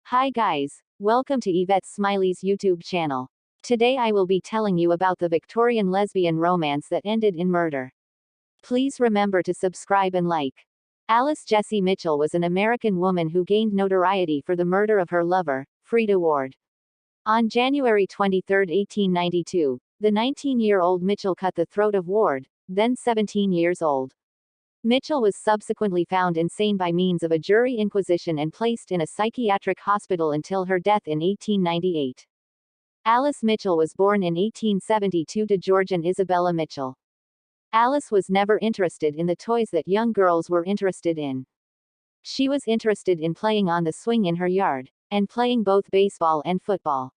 Hi guys, welcome to Yvette Smiley's YouTube channel. Today I will be telling you about the Victorian lesbian romance that ended in murder. Please remember to subscribe and like. Alice Jessie Mitchell was an American woman who gained notoriety for the murder of her lover, Freda Ward. On January 23, 1892, the 19-year-old Mitchell cut the throat of Ward, then 17 years old. Mitchell was subsequently found insane by means of a jury inquisition and placed in a psychiatric hospital until her death in 1898. Alice Mitchell was born in 1872 to George and Isabella Mitchell. Alice was never interested in the toys that young girls were interested in. She was interested in playing on the swing in her yard, and playing both baseball and football.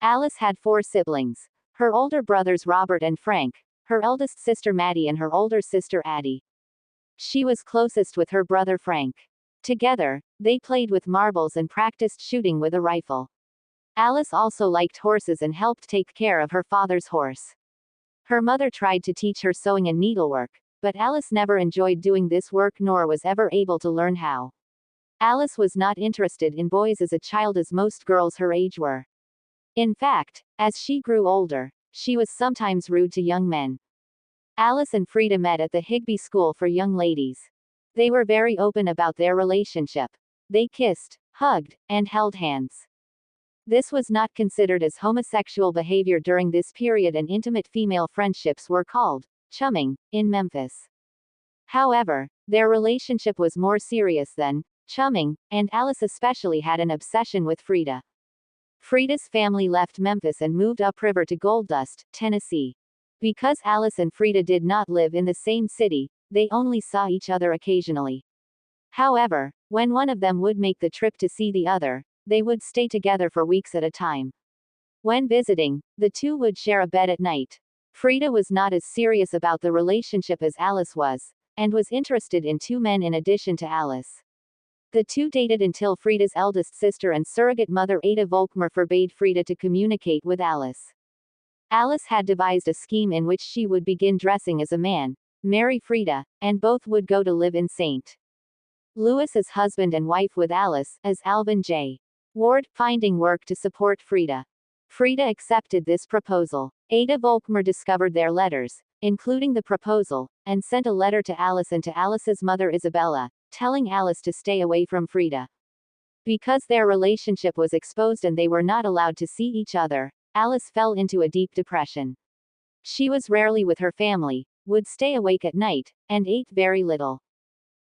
Alice had 4 siblings. Her older brothers Robert and Frank, her eldest sister Maddie and her older sister Addie. She was closest with her brother Frank. Together, they played with marbles and practiced shooting with a rifle. Alice also liked horses and helped take care of her father's horse. Her mother tried to teach her sewing and needlework, but Alice never enjoyed doing this work nor was ever able to learn how. Alice was not interested in boys as a child as most girls her age were. In fact, as she grew older, she was sometimes rude to young men. Alice and Freda met at the Higby School for Young Ladies. They were very open about their relationship. They kissed, hugged, and held hands. This was not considered as homosexual behavior during this period, and intimate female friendships were called chumming in Memphis. However, their relationship was more serious than chumming, and Alice especially had an obsession with Freda. Freda's family left Memphis and moved upriver to Gold Dust, Tennessee. Because Alice and Freda did not live in the same city, they only saw each other occasionally. However, when one of them would make the trip to see the other, they would stay together for weeks at a time. When visiting, the two would share a bed at night. Freda was not as serious about the relationship as Alice was, and was interested in 2 men in addition to Alice. The two dated until Freda's eldest sister and surrogate mother Ada Volkmer forbade Freda to communicate with Alice. Alice had devised a scheme in which she would begin dressing as a man, marry Freda, and both would go to live in St. Louis as husband and wife with Alice as Alvin J. Ward, finding work to support Freda. Freda accepted this proposal. Ada Volkmer discovered their letters, including the proposal, and sent a letter to Alice and to Alice's mother Isabella, telling Alice to stay away from Freda. Because their relationship was exposed and they were not allowed to see each other, Alice fell into a deep depression. She was rarely with her family, would stay awake at night, and ate very little.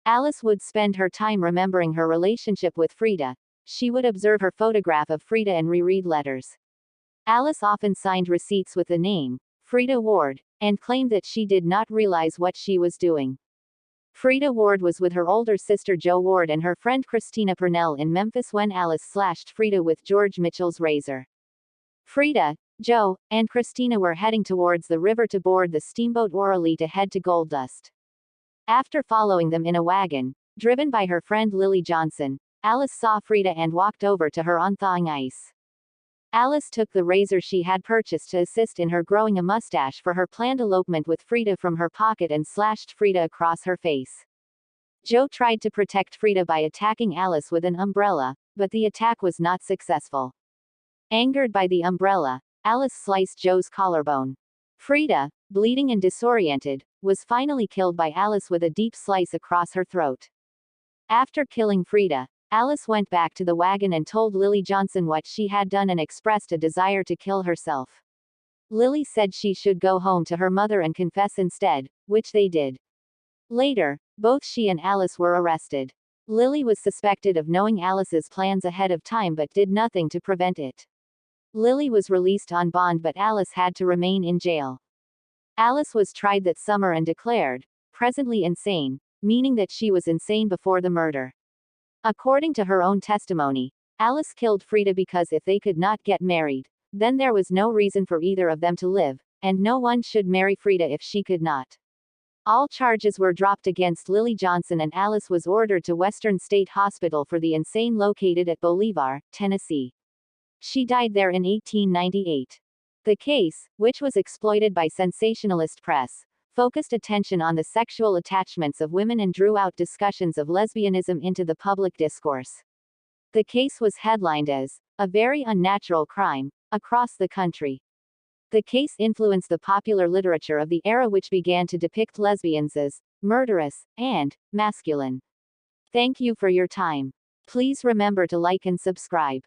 Alice would spend her time remembering her relationship with Freda. She would observe her photograph of Freda and reread letters. Alice often signed receipts with the name, Freda Ward, and claimed that she did not realize what she was doing. Freda Ward was with her older sister Jo Ward and her friend Christina Purnell in Memphis when Alice slashed Freda with George Mitchell's razor. Freda, Jo, and Christina were heading towards the river to board the steamboat Oralee to head to Gold Dust. After following them in a wagon, driven by her friend Lily Johnson, Alice saw Freda and walked over to her on thawing ice. Alice took the razor she had purchased to assist in her growing a mustache for her planned elopement with Freda from her pocket and slashed Freda across her face. Jo tried to protect Freda by attacking Alice with an umbrella, but the attack was not successful. Angered by the umbrella, Alice sliced Jo's collarbone. Freda, bleeding and disoriented, was finally killed by Alice with a deep slice across her throat. After killing Freda, Alice went back to the wagon and told Lily Johnson what she had done and expressed a desire to kill herself. Lily said she should go home to her mother and confess instead, which they did. Later, both she and Alice were arrested. Lily was suspected of knowing Alice's plans ahead of time but did nothing to prevent it. Lily was released on bond but Alice had to remain in jail. Alice was tried that summer and declared, presently insane, meaning that she was insane before the murder. According to her own testimony, Alice killed Freda because if they could not get married, then there was no reason for either of them to live, and no one should marry Freda if she could not. All charges were dropped against Lily Johnson and Alice was ordered to Western State Hospital for the Insane located at Bolivar, Tennessee. She died there in 1898. The case, which was exploited by sensationalist press, focused attention on the sexual attachments of women and drew out discussions of lesbianism into the public discourse. The case was headlined as a very unnatural crime across the country. The case influenced the popular literature of the era, which began to depict lesbians as murderous and masculine. Thank you for your time. Please remember to like and subscribe.